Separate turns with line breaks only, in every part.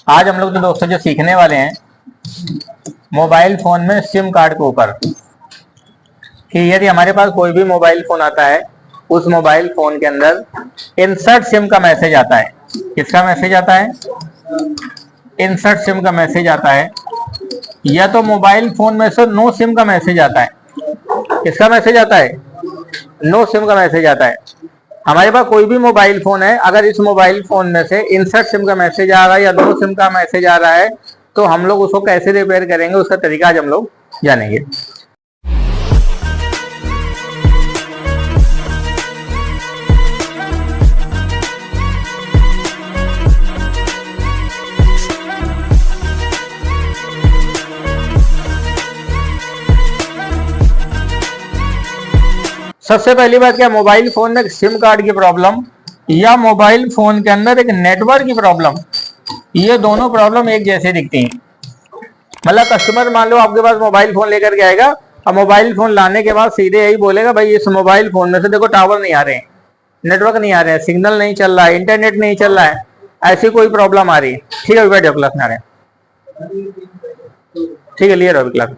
आज हम लोग तो दोस्तों जो सीखने वाले हैं मोबाइल फोन में सिम कार्ड के ऊपर, कि यदि हमारे पास कोई भी मोबाइल फोन आता है उस मोबाइल फोन के अंदर इंसर्ट सिम का मैसेज आता है। किसका मैसेज आता है? इंसर्ट सिम का मैसेज आता है, या तो मोबाइल फोन में से नो सिम का मैसेज आता है। किसका मैसेज आता है? नो सिम का मैसेज आता है। हमारे पास कोई भी मोबाइल फोन है, अगर इस मोबाइल फोन में से इंसर्ट सिम का मैसेज आ रहा है या नो सिम का मैसेज आ रहा है तो हम लोग उसको कैसे रिपेयर करेंगे, उसका तरीका आज हम लोग जानेंगे। सबसे पहली बात, क्या मोबाइल फोन में सिम कार्ड की प्रॉब्लम या मोबाइल फोन के अंदर एक नेटवर्क की प्रॉब्लम, ये दोनों प्रॉब्लम एक जैसे दिखती हैं। मतलब कस्टमर मान लो आपके पास मोबाइल फोन लेकर के आएगा और मोबाइल फोन लाने के बाद सीधे यही बोलेगा भाई इस मोबाइल फोन में से देखो टावर नहीं आ रहे हैं, नेटवर्क नहीं आ रहे हैं, सिग्नल नहीं चल रहा है, इंटरनेट नहीं चल रहा है, ऐसी कोई प्रॉब्लम आ रही है। ठीक है, बैठो क्लास में आ रहे हैं, ठीक है, क्लियर हो क्लास।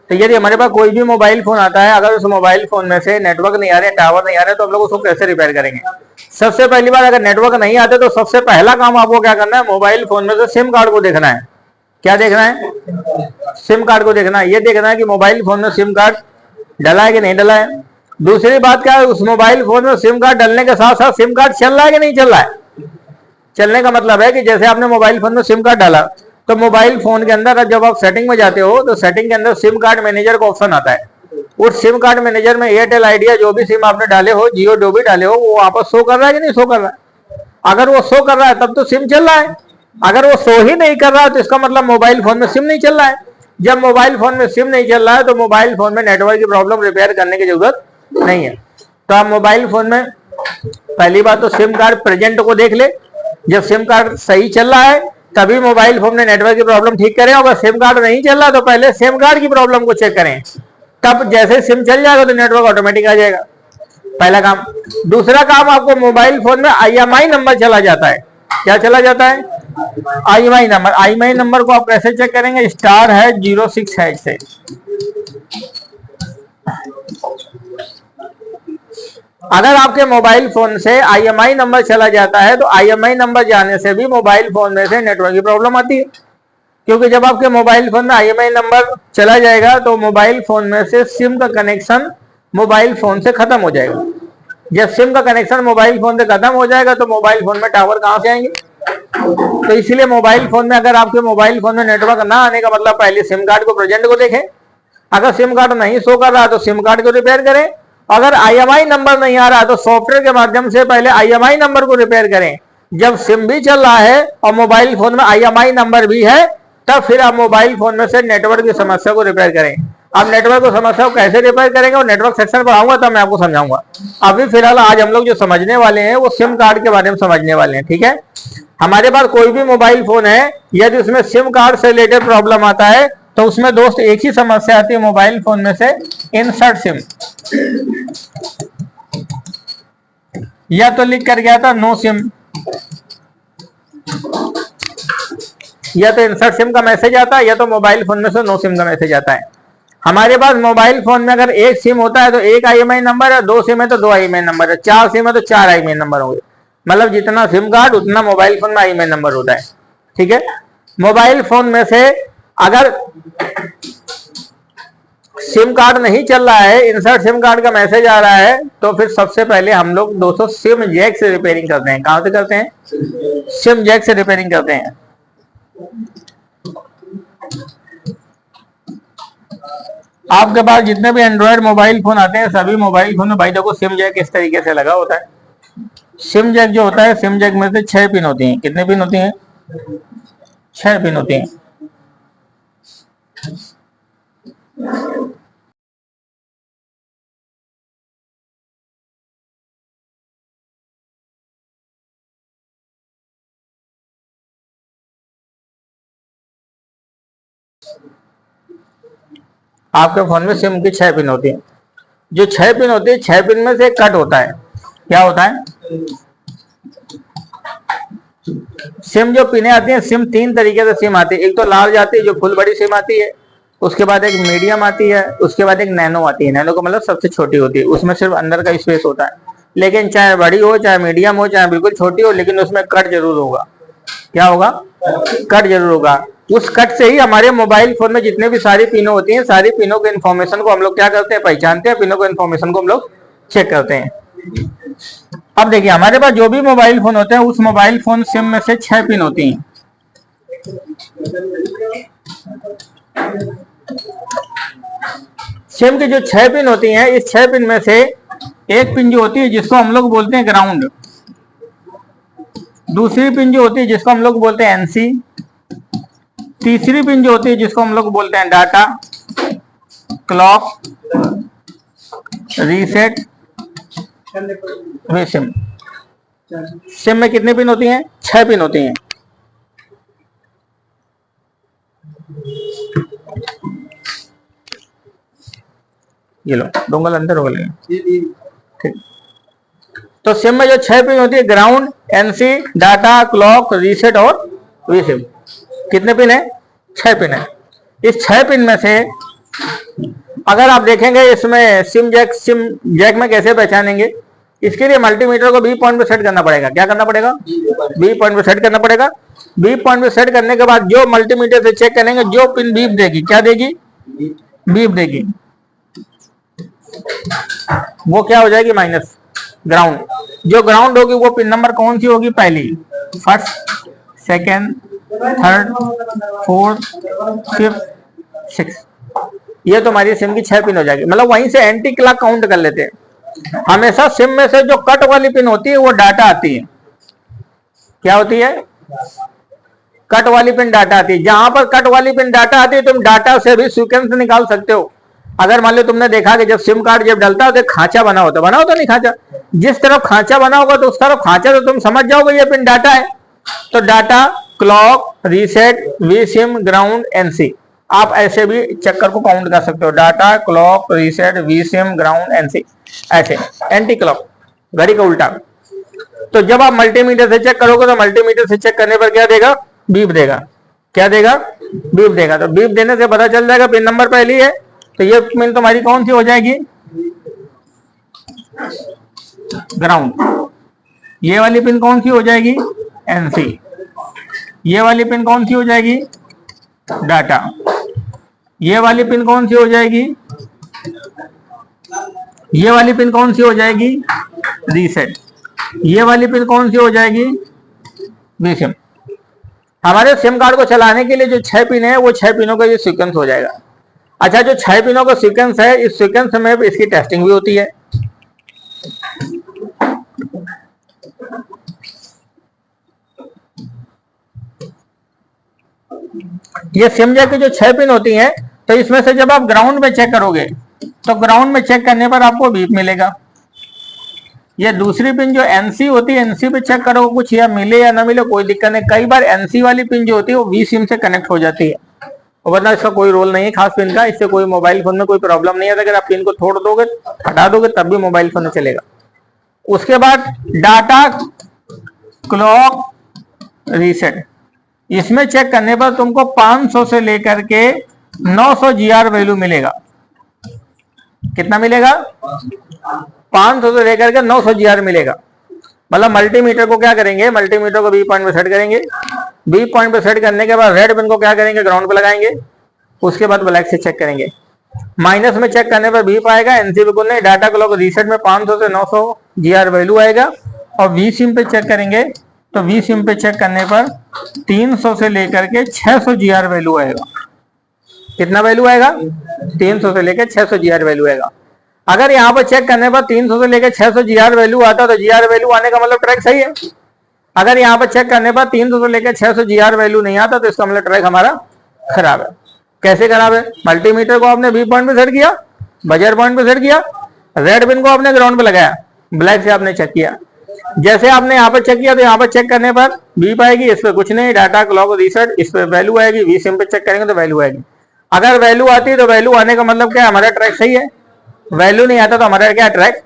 तो यदि हमारे पास कोई भी मोबाइल फोन आता है, अगर उस मोबाइल फोन में से नेटवर्क नहीं आ रहे, टावर नहीं आ रहे, तो हम लोग उसको कैसे रिपेयर करेंगे? सबसे पहली बात, अगर नेटवर्क नहीं आते तो सबसे पहला काम आपको क्या करना है? मोबाइल फोन में से सिम कार्ड को देखना है। क्या देखना है? सिम कार्ड को देखना है। ये देखना है कि मोबाइल फोन में सिम कार्ड डला है कि नहीं डला है। दूसरी बात क्या है, उस मोबाइल फोन में सिम कार्ड डलने के साथ साथ सिम कार्ड चल रहा है कि नहीं चल रहा है। चलने का मतलब है कि जैसे आपने मोबाइल फोन में सिम कार्ड डाला तो मोबाइल फोन के अंदर जब आप सेटिंग में जाते हो तो सेटिंग के अंदर सिम कार्ड मैनेजर का ऑप्शन आता है। उस सिम कार्ड मैनेजर में एयरटेल, आइडिया, जो भी सिम आपने डाले हो, जियो जो भी डाले हो, वो आपस शो कर रहा है कि नहीं शो कर रहा है। अगर वो शो कर रहा है तब तो सिम चल रहा है, अगर वो शो ही नहीं कर रहा है तो इसका मतलब मोबाइल फोन में सिम नहीं चल रहा है। जब मोबाइल फोन में सिम नहीं चल रहा है तो मोबाइल फोन में नेटवर्क की प्रॉब्लम रिपेयर करने की जरूरत नहीं है। तो आप मोबाइल फोन में पहली बात तो सिम कार्ड प्रेजेंट को देख ले। जब सिम कार्ड सही चल रहा है तभी मोबाइल फोन में नेटवर्क की प्रॉब्लम ठीक करें। अगर सिम कार्ड नहीं चल रहा तो पहले सिम कार्ड की प्रॉब्लम को चेक करें, तब जैसे सिम चल जाएगा तो नेटवर्क ऑटोमेटिक आ जाएगा। पहला काम। दूसरा काम, आपको मोबाइल फोन में IMEI नंबर चला जाता है। क्या चला जाता है? IMEI number. IMEI नंबर को आप कैसे चेक करेंगे? *06# से। अगर आपके मोबाइल फोन से IMEI नंबर चला जाता है तो IMEI नंबर जाने से भी मोबाइल फोन में से नेटवर्क की प्रॉब्लम आती है, क्योंकि जब आपके मोबाइल फोन में IMEI नंबर चला जाएगा तो मोबाइल फोन में से सिम का कनेक्शन मोबाइल फोन से खत्म हो जाएगा। जब सिम का कनेक्शन मोबाइल फोन से खत्म हो जाएगा तो मोबाइल फोन में टावर कहां से आएंगे? तो इसलिए मोबाइल फोन में, अगर आपके मोबाइल फोन में नेटवर्क ना आने का मतलब, पहले सिम कार्ड को प्रेजेंट को देखें। अगर सिम कार्ड नहीं शो कर रहा तो सिम कार्ड को रिपेयर करें। अगर IMEI नंबर नहीं आ रहा तो सॉफ्टवेयर के माध्यम से पहले IMEI नंबर को रिपेयर करें। जब सिम भी चल रहा है और मोबाइल फोन में IMEI नंबर भी है तब फिर आप मोबाइल फोन में से नेटवर्क की समस्या को रिपेयर करें। अब नेटवर्क को समस्या को कैसे रिपेयर करेंगे और नेटवर्क सेक्शन पर आऊंगा तब मैं आपको समझाऊंगा। अभी फिलहाल आज हम लोग जो समझने वाले हैं वो सिम कार्ड के बारे में समझने वाले हैं। ठीक है, हमारे पास कोई भी मोबाइल फोन है, यदि उसमें सिम कार्ड से रिलेटेड प्रॉब्लम आता है तो उसमें दोस्त एक ही समस्या आती है मोबाइल फोन में से, इंसर्ट सिम। या तो लिख कर गया था नो सिम, या तो इंसर्ट सिम का मैसेज आता है, या तो मोबाइल फोन में से नो सिम का मैसेज आता है। हमारे पास मोबाइल फोन में अगर एक सिम होता है तो एक IMEI नंबर है, 2 सिम है तो 2 IMEI नंबर है, 4 सिम है तो 4 IMEI नंबर होंगे। मतलब जितना सिम कार्ड उतना मोबाइल फोन में IMEI नंबर होता है। ठीक है, मोबाइल फोन में से अगर सिम कार्ड नहीं चल रहा है, इंसर्ट सिम कार्ड का मैसेज आ रहा है, तो फिर सबसे पहले हम लोग दोस्तों सिम जैक से रिपेयरिंग करते हैं। कहां से करते हैं? सिम जैक से रिपेयरिंग करते हैं। आपके पास जितने भी एंड्रॉयड मोबाइल फोन आते हैं सभी मोबाइल फोन में भाई देखो सिम जैक इस तरीके से लगा होता है। सिम जैक जो होता है, सिम जैक में से 6 पिन होती हैं। कितने पिन होती हैं? 6 पिन होती हैं। आपके फोन में सिम की 6 पिन होती है। जो 6 पिन होती है, 6 पिन में से एक कट होता है। क्या होता है? सिम जो पिने आती है, सिम 3 तरीके से सिम आती है। एक तो लार्ज आती है जो फुल बड़ी सिम आती है, उसके बाद एक मीडियम आती है, उसके बाद एक नैनो आती है। नैनो का मतलब सबसे छोटी होती है, उसमें सिर्फ अंदर का स्पेस होता है। लेकिन चाहे बड़ी हो, चाहे मीडियम हो, चाहे बिल्कुल छोटी हो, लेकिन उसमें कट जरूर होगा। क्या होगा? कट जरूर होगा। उस कट से ही हमारे मोबाइल फोन में जितने भी सारी पिनों होती हैं, सारी पिनों के इन्फॉर्मेशन को हम लोग क्या करते हैं? पहचानते हैं। पिनों के इन्फॉर्मेशन को हम लोग चेक करते हैं। अब देखिए, हमारे पास जो भी मोबाइल फोन होते हैं, उस मोबाइल फोन सिम में से 6 पिन होती हैं। सिम की जो 6 पिन होती हैं, इस 6 पिन में से एक पिन जो होती है जिसको हम लोग बोलते हैं ग्राउंड, दूसरी पिन जो होती है जिसको हम लोग बोलते हैं एनसी, तीसरी पिन जो होती है जिसको हम लोग बोलते हैं डाटा, क्लॉक, रीसेट, वे सिम। सिम में कितनी पिन होती हैं? 6 पिन होती हैं। ये लो, डोंगल अंदर हो गया। ठीक। तो सिम में जो 6 पिन होती है, ground, NC, data, clock, reset और वी सिम। कितने पिन है? 6 पिन है। इस 6 पिन में से अगर आप देखेंगे, इसमें सिम जैक में कैसे पहचानेंगे? इसके लिए मल्टीमीटर को बी पॉइंट पे सेट करना पड़ेगा। क्या करना पड़ेगा? बी पॉइंट पे सेट करना पड़ेगा। बी पॉइंट पे सेट करने के बाद जो मल्टीमीटर से चेक करेंगे, जो पिन बीप देगी, क्या देगी? बीप देगी। वो क्या हो जाएगी? Minus, ground. जो ग्राउंड होगी वो पिन नंबर कौन सी होगी? पहली, first, second, third, fourth, fifth, six. ये तो हमारी सिम की 6 पिन हो जाएगी। मतलब वहीं से एंटी क्लॉक काउंट कर लेते हैं। हमेशा सिम में से जो कट वाली पिन होती है वो डाटा आती है। क्या होती है? कट वाली पिन डाटा आती है। जहां पर कट वाली पिन डाटा आती है, तुम डाटा से भी सीक्वेंस निकाल सकते हो। अगर मान लो तुमने देखा कि जब सिम कार्ड जब डलता है तो खांचा बना होता नहीं खांचा, जिस तरफ खांचा बना होगा तो उस तरफ खांचा, तो तुम समझ जाओगे ये पिन डाटा है। तो data, clock, reset, V SIM, ground, NC, आप ऐसे भी चक्कर को काउंट कर सकते हो। Data, clock, reset, V SIM, ground, NC, ऐसे एंटी क्लॉक, घड़ी का उल्टा। तो जब आप मल्टीमीटर से चेक करोगे तो मल्टीमीटर से चेक करने पर क्या देगा? बीप देगा। क्या देगा? बीप देगा। तो बीप देने से पता चल जाएगा पिन नंबर पहली है, तो ये पिन तुम्हारी कौन सी हो जाएगी? ग्राउंड। ये वाली पिन कौन सी हो जाएगी? एनसी। ये वाली पिन कौन सी हो जाएगी? डाटा। ये वाली पिन कौन सी हो जाएगी? ये वाली पिन कौन सी हो जाएगी? रीसेट। ये वाली पिन कौन सी हो जाएगी? V SIM. हमारे सिम कार्ड को चलाने के लिए जो 6 पिन है, वो 6 पिनों का ये सीक्वेंस हो जाएगा। अच्छा, जो 6 पिनों का सीक्वेंस है, इस सीक्वेंस में इसकी टेस्टिंग भी होती है। ये सिम जैक की जो 6 पिन होती हैं, तो इसमें से जब आप ग्राउंड में चेक करोगे तो ग्राउंड में चेक करने पर आपको बीप मिलेगा। ये दूसरी पिन जो एनसी होती है, एनसी पे चेक करो कुछ या मिले या ना मिले, कोई दिक्कत नहीं। कई बार एनसी वाली पिन जो होती है वो वी सिम से कनेक्ट हो जाती है, वरना इसका कोई रोल नहीं है खास पिन का। इससे कोई मोबाइल फोन में कोई प्रॉब्लम नहीं है। अगर आप पिन को तोड़ दोगे, हटा दोगे, तब भी मोबाइल फोन में चलेगा। उसके बाद डाटा, क्लॉक, रीसेट, इसमें चेक करने पर तुमको 500 से लेकर के 900 जीआर वैल्यू मिलेगा। कितना मिलेगा? 500 से लेकर के 900 जीआर मिलेगा। मतलब मल्टीमीटर को क्या करेंगे? मल्टीमीटर को बी पॉइंट पे सेट करेंगे। बी पॉइंट पे सेट करने के बाद रेड पिन को क्या करेंगे? ग्राउंड पे लगाएंगे। उसके बाद ब्लैक से चेक करेंगे। माइनस में चेक करने पर बीप आएगा, एनसी बिल्कुल नहीं। डाटा क्लॉक रीसेट में 500 से 900 जीआर वैल्यू आएगा। और वी सिम पे चेक करेंगे तो वी सिम पे चेक करने पर 300 से लेकर के 600 जीआर वैल्यू आएगा। कितना वैल्यू आएगा? 300 से लेकर 600 जीआर वैल्यू आएगा। अगर यहाँ पर चेक करने पर 300 से लेकर 600 जीआर वैल्यू आता तो जीआर वैल्यू आने का मतलब ट्रैक सही है। अगर यहाँ पर चेक करने पर 300 से लेकर 600 जीआर वैल्यू नहीं आता तो इसका मतलब ट्रैक हमारा खराब है। कैसे खराब है? मल्टीमीटर को आपने बी पॉइंट पे सेट किया, बजर पॉइंट पे सेट किया, रेड पिन को आपने ग्राउंड पे लगाया, ब्लैक से आपने चेक किया। जैसे आपने यहाँ पर चेक किया तो यहाँ पर चेक करने पर बीप आएगी, इस पर कुछ नहीं। डाटा क्लॉक रीसेट, इस पर वैल्यू आएगी। वी सिम पे चेक करेंगे तो वैल्यू आएगी। अगर वैल्यू आती है तो वैल्यू आने का मतलब क्या है? हमारा ट्रैक सही है। वैल्यू नहीं आता तो हमारा क्या ट्रैक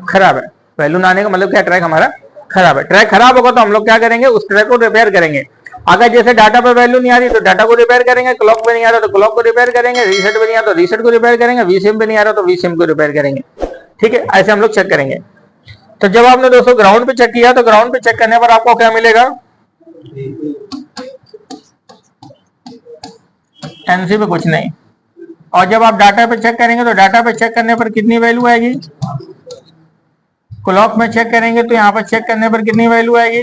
खराब है। वैल्यू ना आने का मतलब क्या? ट्रैक हमारा खराब है। ट्रैक खराब होगा तो हम लोग क्या करेंगे, उस ट्रैक को रिपेयर करेंगे। अगर जैसे डाटा पे वैल्यू नहीं आ रही तो डाटा को रिपेयर करेंगे, क्लॉक पे नहीं आ रहा तो क्लॉक को रिपेयर करेंगे, रीसेट पे नहीं आ रहा तो रीसेट को रिपेयर करेंगे, वीसीएम पे नहीं आ रहा तो वीसीएम को रिपेयर करेंगे। ठीक है, ऐसे हम लोग चेक करेंगे। तो जब आपने दोस्तों ग्राउंड पे चेक किया तो ग्राउंड पे चेक करने पर आपको क्या मिलेगा, एनसी पे कुछ नहीं। और जब आप डाटा पे चेक करेंगे तो डाटा पे चेक करने पर कितनी वैल्यू आएगी, क्लॉक में चेक करेंगे तो यहाँ पर चेक करने पर कितनी वैल्यू आएगी,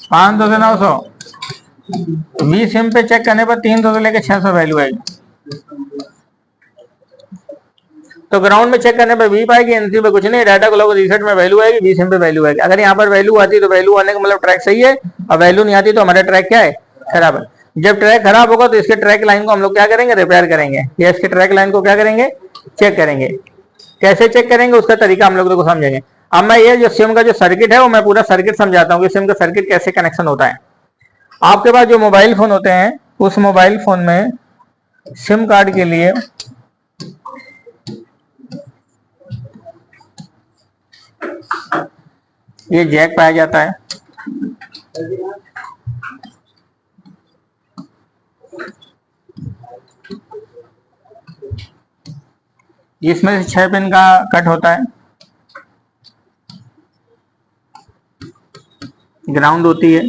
500 से 900। वी सिम पे चेक करने पर 300 से लेकर 600 वैल्यू आएगी। तो ग्राउंड में चेक करने पर वी पाएगी, एनसी पे कुछ नहीं, डाटा क्लॉक रीसेट में वैल्यू आएगी, वी सिम पे वैल्यू आएगी। अगर यहाँ पर वैल्यू आती है तो वैल्यू आने का मतलब ट्रैक सही है, और वैल्यू नहीं आती तो हमारा ट्रैक क्या है, खराब है। जब ट्रैक खराब होगा तो इसके ट्रैक लाइन को हम लोग क्या करेंगे, रिपेयर करेंगे, या इसके ट्रैक लाइन को क्या करेंगे, चेक करेंगे। कैसे चेक करेंगे उसका तरीका हम लोग को समझेंगे। अब मैं ये जो सिम का जो सर्किट है वो मैं पूरा सर्किट समझाता हूँ कि सिम का सर्किट कैसे कनेक्शन होता है। आपके पास जो मोबाइल फोन होते हैं उस मोबाइल फोन में सिम कार्ड के लिए ये जैक पाया जाता है। इसमें से 6 पिन का कट होता है, ग्राउंड होती है,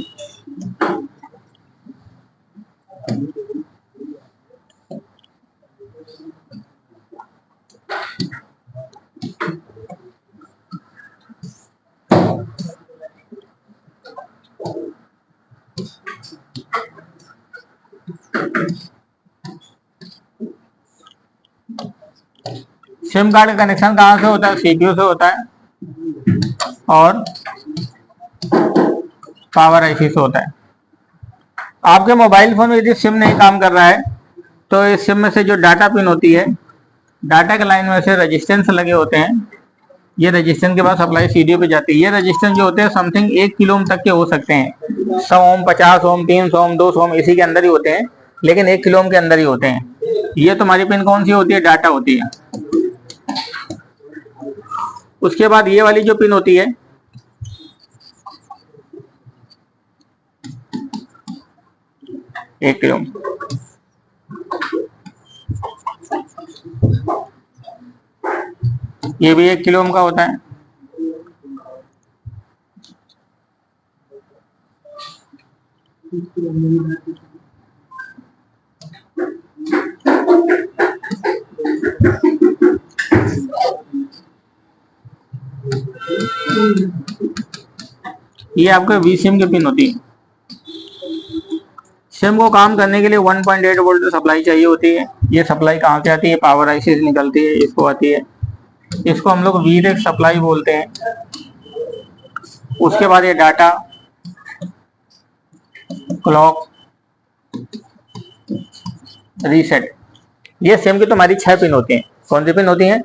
सिम कार्ड का कनेक्शन कहां से होता है, सीपीयू से होता है और पावर आईसी से होता है। आपके मोबाइल फोन में यदि सिम नहीं काम कर रहा है तो इस सिम में से जो डाटा पिन होती है, डाटा के लाइन में से रजिस्टेंस लगे होते हैं, ये रजिस्टेंस के बाद सप्लाई सीडीओ पे जाती है। ये रजिस्टेंस जो होते हैं समथिंग 1 किलो ओम तक के हो सकते हैं, 100 ओम, 50 ओम, 300 ओम, 200 ओम, इसी के अंदर ही होते हैं, लेकिन 1 किलो ओम के अंदर ही होते हैं। ये तुम्हारी पिन कौन सी होती है, डाटा होती है। उसके बाद ये वाली जो पिन होती है, एक किलो, ये भी 1 किलो ओम का होता है। ये आपके वी सिम की पिन होती है। सिम को काम करने के लिए 1.8 वोल्ट सप्लाई चाहिए होती है। ये सप्लाई कहाँ से आती है, पावर आईसी से निकलती है, इसको आती है। इसको हम लोग वीरेक सप्लाई बोलते हैं। उसके बाद ये डाटा, क्लॉक, रीसेट, ये सिम की तुम्हारी 6 पिन होती हैं। कौन सी पिन होती हैं,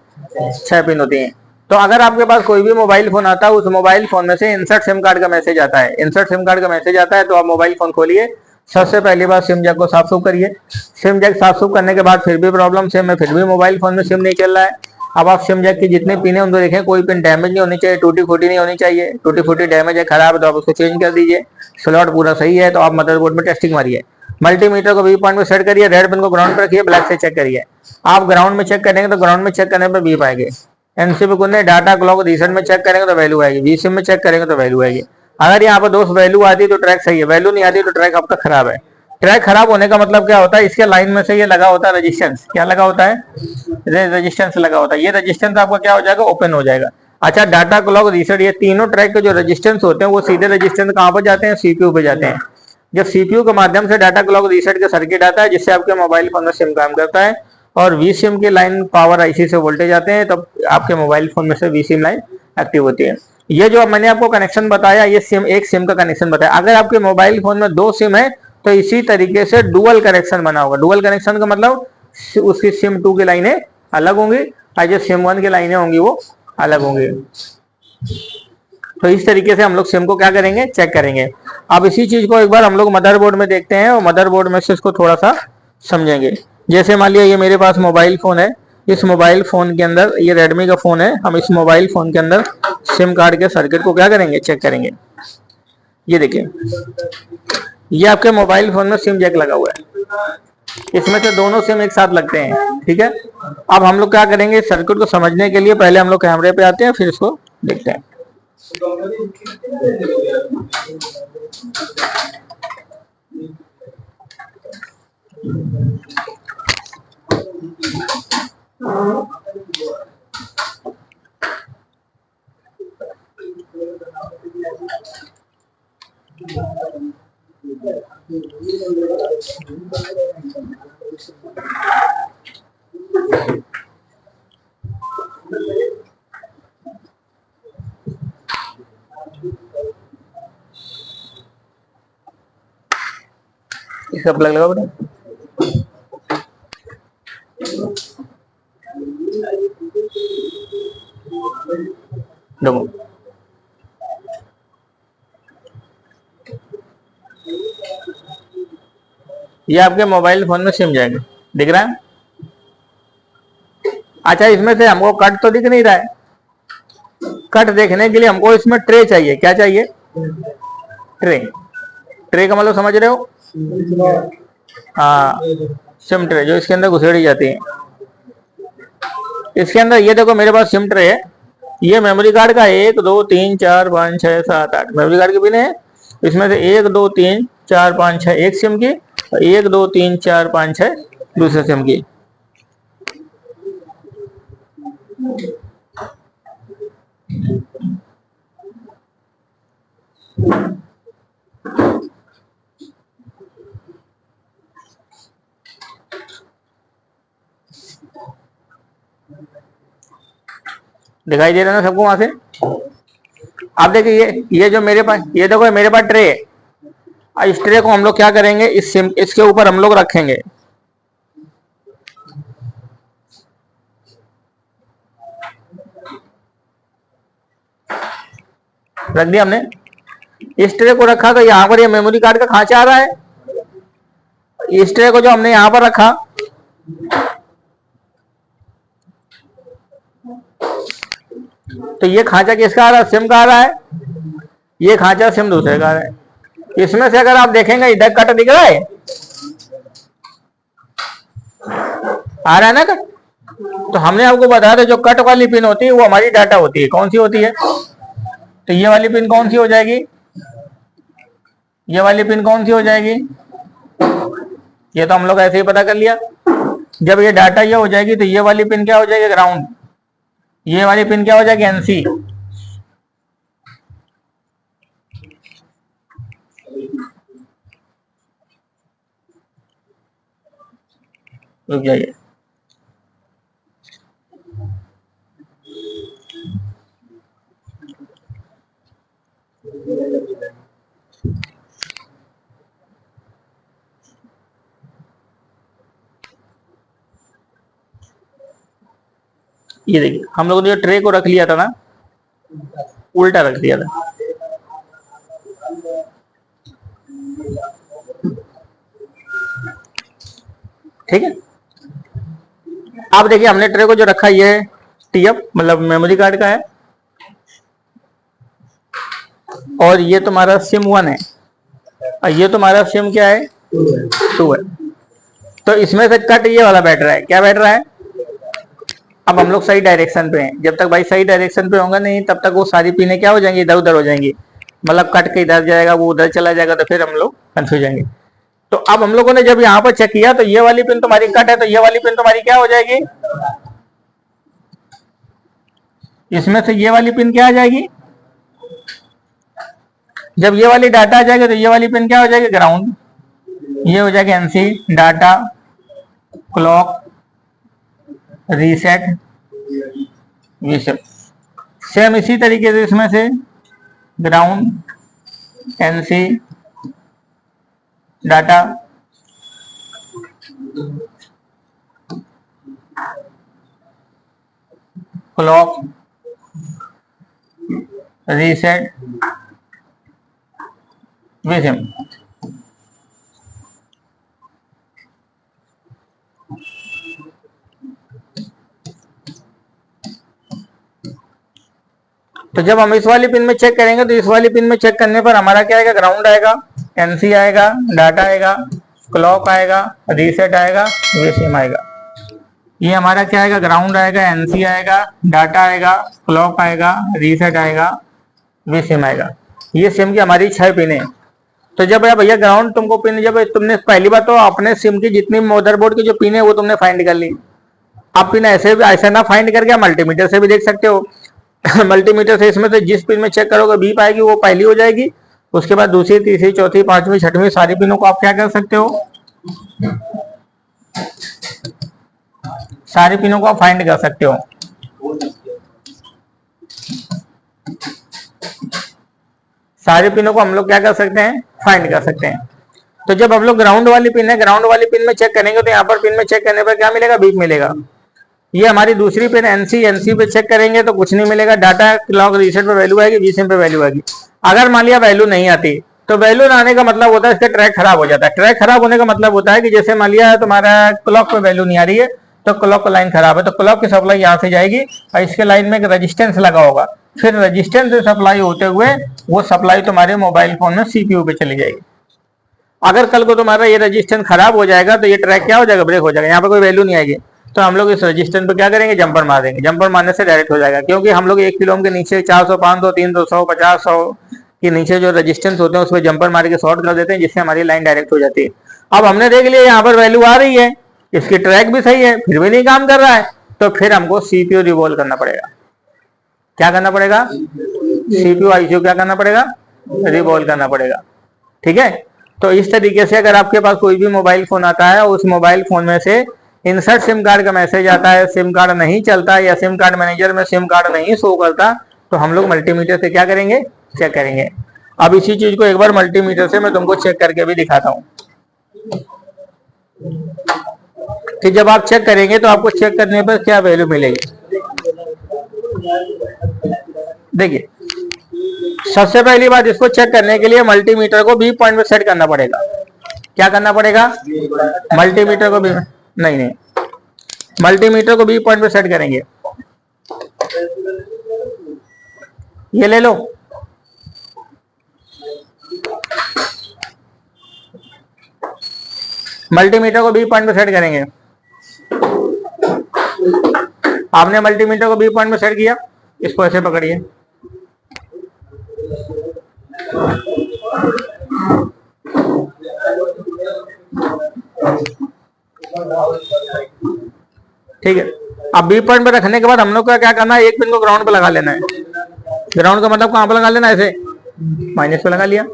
6 पिन होती हैं। तो अगर आपके पास कोई भी मोबाइल फोन आता है, उस मोबाइल फोन में से इंसर्ट सिम कार्ड का मैसेज आता है, इंसर्ट सिम कार्ड का मैसेज आता है, तो आप मोबाइल फोन खोलिए, सबसे पहली बार सिम जैक को साफ सूफ करिए। सिम जैक साफ सूफ करने के बाद फिर भी प्रॉब्लम सिम में, फिर भी मोबाइल फोन में सिम नहीं चल रहा है, अब आप सिम जैक की जितनी पिन है उनको देखें, कोई पिन डैमेज नहीं होनी चाहिए, टूटी फूटी नहीं होनी चाहिए। टूटी फूटी डैमेज है, खराब है तो आप उसको चेंज कर दीजिए। स्लॉट पूरा सही है तो आप मदरबोर्ड में टेस्टिंग मारिए। मल्टीमीटर को वी पॉइंट में सेट करिए, रेड पिन को ग्राउंड पर रखिए, ब्लैक से चेक करिए। आप ग्राउंड में चेक करेंगे तो ग्राउंड में चेक करने पर वी पाएंगे। एनसी पे कुछ डाटा क्लॉक रीसेट में चेक करेंगे तो वैल्यू आएगी, वी सिम में चेक करेंगे तो वैल्यू आएगी। अगर यहाँ पर दोस्त वैल्यू आती है तो ट्रैक सही है, वैल्यू नहीं आती तो ट्रैक आपका खराब है। ट्रैक खराब होने का मतलब क्या होता है, इसके लाइन में से ये लगा होता है रेजिस्टेंस, क्या लगा होता है, रेजिस्टेंस लगा होता है। ये रेजिस्टेंस आपका क्या हो जाएगा, ओपन हो जाएगा। अच्छा, डाटा क्लॉक रीसेट, ये तीनों ट्रैक के जो रेजिस्टेंस होते हैं वो सीधे रेजिस्टेंस कहाँ पर जाते हैं, सीपीयू पे जाते हैं। जब सीपीयू के माध्यम से डाटा क्लॉक रीसेट का सर्किट आता है जिससे आपके मोबाइल फोन में सिम काम करता है, और वी सिम की लाइन पावर आईसी से वोल्टेज आते हैं, तब आपके मोबाइल फोन में से वी सिम लाइन एक्टिव होती है। ये जो मैंने आपको कनेक्शन बताया, ये सिम, एक सिम का कनेक्शन बताया। अगर आपके मोबाइल फोन में 2 सिम है तो इसी तरीके से डुअल कनेक्शन बना होगा। डुअल कनेक्शन का मतलब उसकी सिम 2 की लाइनें अलग होंगी और जो सिम 1 की लाइनें होंगी वो अलग होंगी। तो इस तरीके से हम लोग सिम को क्या करेंगे, चेक करेंगे। अब इसी चीज को एक बार हम लोग मदरबोर्ड में देखते हैं और मदरबोर्ड में से इसको थोड़ा सा समझेंगे। जैसे मान लिया ये मेरे पास मोबाइल फोन है, इस मोबाइल फोन के अंदर, ये रेडमी का फोन है, हम इस मोबाइल फोन के अंदर सिम कार्ड के सर्किट को क्या करेंगे, चेक करेंगे। ये देखिए, ये आपके मोबाइल फोन में सिम जैक लगा हुआ है, इसमें से दोनों सिम एक साथ लगते हैं, ठीक है। अब हम लोग क्या करेंगे, सर्किट को समझने के लिए पहले हम लोग कैमरे पे आते हैं, फिर इसको देखते हैं। इसका प्लग लगा बेटा, देखो ये आपके मोबाइल फोन में सिम जाएगा, दिख रहा है। अच्छा, इसमें से हमको कट तो दिख नहीं रहा है, कट देखने के लिए हमको इसमें ट्रे चाहिए। क्या चाहिए, ट्रे। ट्रे का मतलब समझ रहे हो, हाँ, सिम ट्रे जो इसके अंदर घुसेड़ी जाती है। इसके अंदर ये देखो मेरे पास सिम ट्रे है, ये मेमोरी कार्ड का 1 2 3 4 5 6 7 8 मेमोरी कार्ड के पिन है। इसमें से 1 2 3 4 5 6 एक सिम की, 1 2 3 4 5 6 दूसरे सिम की। दिखाई दे रहा है ना सबको वहां से। आप देखिए, ये जो मेरे पास, ये देखो मेरे पास ट्रे है। इस ट्रे को हम लोग क्या करेंगे, इस सिम, इसके ऊपर हम लोग रखेंगे। रख दिया हमने, इस ट्रे को रखा, तो यहाँ पर ये मेमोरी कार्ड का खांचा आ रहा है। इस ट्रे को जो हमने यहाँ पर रखा, तो ये खांचा किसका आ रहा है, सिम का आ रहा है। ये खांचा सिम दूसरे का आ रहा है। इसमें से अगर आप देखेंगे इधर कट दिख रहा है, आ रहा है ना कट। तो हमने आपको बताया था जो कट वाली पिन होती है वो हमारी डाटा होती है। कौन सी होती है, तो ये वाली पिन कौन सी हो जाएगी, ये वाली पिन कौन सी हो जाएगी। ये तो हम लोग ऐसे ही पता कर लिया। जब ये डाटा ये हो जाएगी तो ये वाली पिन क्या हो जाएगी, ग्राउंड। ये वाली पिन क्या हो जाएगी, एनसी। रुक जाइए, ये देखिए हम लोगों ने जो ट्रे को रख लिया था ना, उल्टा रख दिया था। ठीक है, आप देखिए हमने ट्रे को जो रखा, ये टीएफ मतलब मेमोरी कार्ड का है, और ये तुम्हारा सिम 1 है, और ये तुम्हारा सिम क्या है, 2 है। तो इसमें से कट ये वाला बैठ रहा है, क्या बैठ रहा है। अब हम लोग सही डायरेक्शन पे हैं। जब तक भाई सही डायरेक्शन पे होगा नहीं, तब तक वो सारी पिने क्या हो जाएंगी, इधर उधर हो जाएंगी। मतलब कट के इधर जाएगा, वो उधर चला जाएगा, तो फिर हम लोग कंफ्यूज जाएंगे। तो अब हम लोगों ने जब यहाँ पर चेक किया, तो ये वाली पिन तुम्हारी कट है, तो ये वाली पिन तुम्हारी क्या हो जाएगी, इसमें से ये वाली पिन क्या आ जाएगी। जब ये वाली डाटा आ जाएगी तो ये वाली पिन क्या हो जाएगी, ग्राउंड। ये हो जाएगी एनसी, डाटा, क्लॉक, रीसेट, वीसेट। सेम इसी तरीके से इसमें से ground, NC, data, clock, reset, वीसेम। तो जब हम इस वाली पिन में चेक करेंगे तो इस वाली पिन में चेक करने पर हमारा क्या आएगा, ग्राउंड आएगा, एनसी आएगा, डाटा आएगा, क्लॉक आएगा, रीसेट आएगा, वीसिम आएगा। ये हमारा क्या आएगा, ग्राउंड आएगा, एनसी आएगा, डाटा आएगा, क्लॉक आएगा, रीसेट आएगा, वीसिम आएगा। ये सिम की हमारी 6 पिन है। तो जब भैया ग्राउंड तुमको पिन, जब तुमने पहली बार तो अपने सिम की जितनी मदरबोर्ड की जो पिन है वो तुमने फाइंड कर ली। आप पिन ऐसे ना फाइंड करके मल्टीमीटर से भी देख सकते हो। मल्टीमीटर से इसमें से जिस पिन में चेक करोगे बीप आएगी वो पहली हो जाएगी। उसके बाद दूसरी, तीसरी, चौथी, पांचवी, छठवीं सारी पिनों को आप क्या कर सकते हो, सारी पिनों को आप फाइंड कर सकते हो। सारी पिनों को हम लोग क्या कर सकते हैं, फाइंड कर सकते हैं। तो जब हम लोग ग्राउंड वाली पिन है, ग्राउंड वाली पिन में चेक करेंगे तो यहाँ पर पिन में चेक करने पर क्या मिलेगा, बीप मिलेगा। ये हमारी दूसरी पिन एनसी पे चेक करेंगे तो कुछ नहीं मिलेगा, डाटा, क्लॉक, रीसेट पे वैल्यू आएगी, वीसिम पे वैल्यू आएगी। अगर मान लिया वैल्यू नहीं आती तो वैल्यू ना आने का मतलब होता है इसका ट्रैक खराब हो जाता है। ट्रैक खराब होने का मतलब होता है कि जैसे मान लिया तुम्हारा क्लॉक पे वैल्यू नहीं आ रही है तो क्लॉक का लाइन खराब है, तो क्लॉक की सप्लाई यहाँ से जाएगी और इसके लाइन में एक रेजिस्टेंस लगा होगा, फिर रेजिस्टेंस से सप्लाई होते हुए वो सप्लाई तुम्हारे मोबाइल फोन में सीपीयू पे चली जाएगी। अगर कल को तुम्हारा ये रेजिस्टेंस खराब हो जाएगा तो ये ट्रैक क्या हो जाएगा, ब्रेक हो जाएगा, यहाँ पर कोई वैल्यू नहीं आएगी। तो हम लोग इस रजिस्टेंस पे क्या करेंगे, जंपर मार देंगे। जंपर मारने से डायरेक्ट हो जाएगा, क्योंकि हम लोग 1 किलो ओम के नीचे 400, 500, 300, 100, 50, 100 के नीचे जो रजिस्टेंस होते हैं उसमें जंपर मार के शॉर्ट कर देते हैं, जिससे हमारी लाइन डायरेक्ट हो जाती है। अब हमने देख लिया यहाँ पर वैल्यू आ रही है, इसकी ट्रैक भी सही है, फिर भी नहीं काम कर रहा है, तो फिर हमको सीपीयू रिवॉल्व करना पड़ेगा। क्या करना पड़ेगा, सीपीयू आईसीयू क्या करना पड़ेगा, रिवॉल्व करना पड़ेगा। ठीक है। तो इस तरीके से अगर आपके पास कोई भी मोबाइल फोन आता है, उस मोबाइल फोन में से इंसर्ट सिम कार्ड का मैसेज आता है, सिम कार्ड नहीं चलता या सिम कार्ड मैनेजर में सिम कार्ड नहीं शो करता, तो हम लोग मल्टीमीटर से क्या करेंगे, चेक करेंगे। अब इसी चीज को एक बार मल्टीमीटर से मैं तुमको चेक करके भी दिखाता हूँ कि जब आप चेक करेंगे तो आपको चेक करने पर क्या वैल्यू मिलेगी। देखिए, सबसे पहली बात, इसको चेक करने के लिए मल्टीमीटर को बी पॉइंट में सेट करना पड़ेगा। क्या करना पड़ेगा, मल्टीमीटर को बी, नहीं, मल्टीमीटर को बी पॉइंट पे सेट करेंगे। ये ले लो, मल्टीमीटर को बी पॉइंट पे सेट करेंगे। आपने मल्टीमीटर को बी पॉइंट पे सेट किया, इसको ऐसे पकड़िए, ठीक है। अब बी पॉइंट पे रखने के बाद हम लोग का क्या करना है, एक पिन को ग्राउंड पे लगा लेना है। ग्राउंड का मतलब कहां पे लगा लेना है, ऐसे माइनस पे लगा लिया।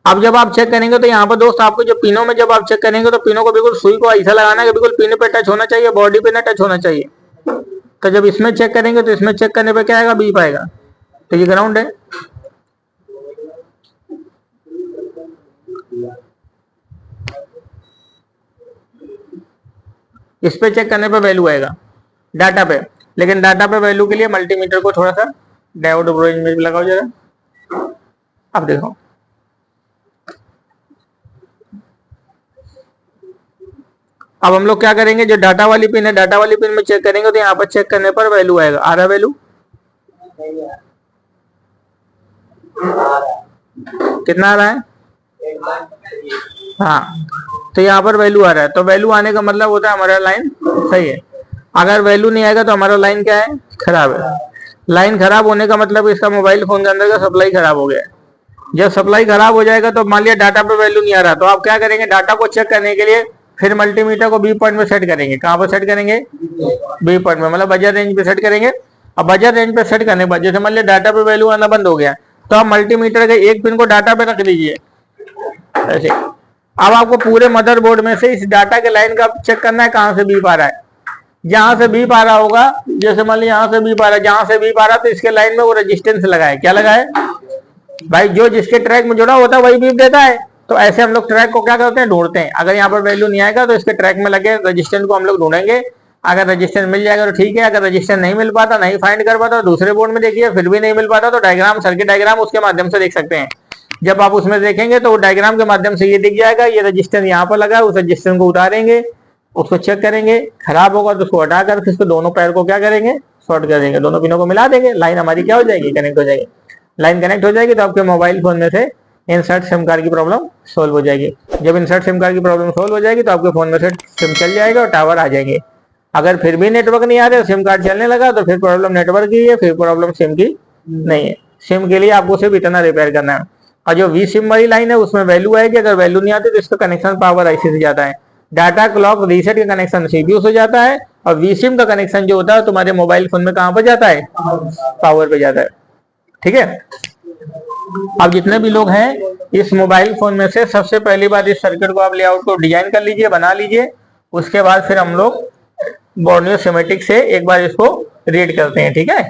अब जब आप चेक करेंगे तो यहाँ पर दोस्त आपको जो पिनों में जब आप चेक करेंगे तो पिनों को बिल्कुल सुई को ऐसा लगाना है कि बिल्कुल पिन पे टच होना चाहिए, बॉडी पे ना टच होना चाहिए। तो जब इसमें चेक करेंगे तो इसमें चेक करने पे क्या आएगा, बीप आएगा। तो ये ग्राउंड है, इस पे चेक करने पे वैल्यू आएगा डाटा पे। लेकिन डाटा पे वैल्यू के लिए मल्टीमीटर को थोड़ा सा डायोड ब्रोइज में लगाओ जरा। अब देखो, अब हम लोग क्या करेंगे, जो डाटा वाली पिन है, डाटा वाली पिन में चेक करेंगे तो यहाँ पर चेक करने पर वैल्यू आएगा। आ रहा है वैल्यू, कितना आ रहा है, हाँ, तो यहाँ पर वैल्यू आ रहा है। तो वैल्यू आने का मतलब होता है हमारा लाइन सही है। अगर वैल्यू नहीं आएगा तो हमारा लाइन क्या है, खराब है। लाइन खराब होने का मतलब इसका मोबाइल फोन के अंदर का सप्लाई खराब हो गया है। जब सप्लाई खराब हो जाएगा तो मान लिया डाटा पे वैल्यू नहीं आ रहा, तो आप क्या करेंगे, डाटा को चेक करने के लिए फिर मल्टीमीटर को बी पॉइंट में सेट करेंगे। कहाँ पर सेट करेंगे, बी पॉइंट में, मतलब बजट रेंज पे सेट करेंगे। अब बजट रेंज पे सेट करने के बाद जैसे मान लिया डाटा पे वैल्यू आना बंद हो गया, तो आप मल्टीमीटर के एक पिन को डाटा पे रख दीजिए ऐसे। अब आपको पूरे मदरबोर्ड में से इस डाटा के लाइन का चेक करना है कहाँ से बीप आ रहा है। जहां से बीप आ रहा होगा, जैसे मान लीजिए यहाँ से बीप आ रहा है, जहां से बीप आ रहा है तो इसके लाइन में वो रेजिस्टेंस लगा है। क्या लगा है भाई, जो जिसके ट्रैक में जुड़ा होता है वही बीप देता है। तो ऐसे हम लोग ट्रैक को क्या करते हैं, ढूंढते हैं। अगर यहाँ पर वैल्यू नहीं आएगा तो इसके ट्रैक में लगे रजिस्टेंस को हम लोग ढूंढेंगे। अगर रजिस्टेंस मिल जाएगा तो ठीक है, अगर रजिस्टेंस नहीं मिल पाता, नहीं फाइंड कर पाता, दूसरे बोर्ड में देखिए, फिर भी नहीं मिल पाता तो डायग्राम, सर्किट डायग्राम उसके माध्यम से देख सकते हैं। जब आप उसमें देखेंगे तो डायग्राम के माध्यम से ये दिख जाएगा, ये रजिस्टेंस यहाँ पर लगा है, उस रजिस्टेंस को उतारेंगे, उसको चेक करेंगे, खराब होगा तो उसको हटाकर फिर उसको दोनों पैर को क्या करेंगे, शॉर्ट कर देंगे, दोनों पिनों को मिला देंगे, लाइन हमारी क्या हो जाएगी, कनेक्ट हो जाएगी। लाइन कनेक्ट हो जाएगी तो आपके मोबाइल फोन में से इंसर्ट सिम कार्ड की प्रॉब्लम सोल्व हो जाएगी। जब इंसर्ट सिम कार्ड की प्रॉब्लम सोल्व हो जाएगी तो आपके फोन में से सिम चल जाएगा और टावर आ जाएंगे। अगर फिर भी नेटवर्क नहीं आ रहे, सिम कार्ड चलने लगा, तो फिर प्रॉब्लम नेटवर्क की है, फिर प्रॉब्लम सिम की नहीं है। सिम के लिए आपको सिर्फ इतना रिपेयर करना है। और जो वी सिम वाली लाइन है उसमें वैल्यू आएगी, अगर वैल्यू नहीं आती तो इसका कनेक्शन पावर आईसी से जाता है। डाटा क्लॉक रीसेट का कनेक्शन सीपीयू से जाता है, और वी सिम का कनेक्शन जो होता है तुम्हारे मोबाइल फोन में कहां पर जाता है, पावर पे जाता है। ठीक है। अब जितने भी लोग हैं इस मोबाइल फोन में से सबसे पहली बात इस सर्किट को आप लेआउट को डिजाइन कर लीजिए, बना लीजिए। उसके बाद फिर हम लोग बोर्नियो सिमेटिक से एक बार इसको रीड करते हैं। ठीक है।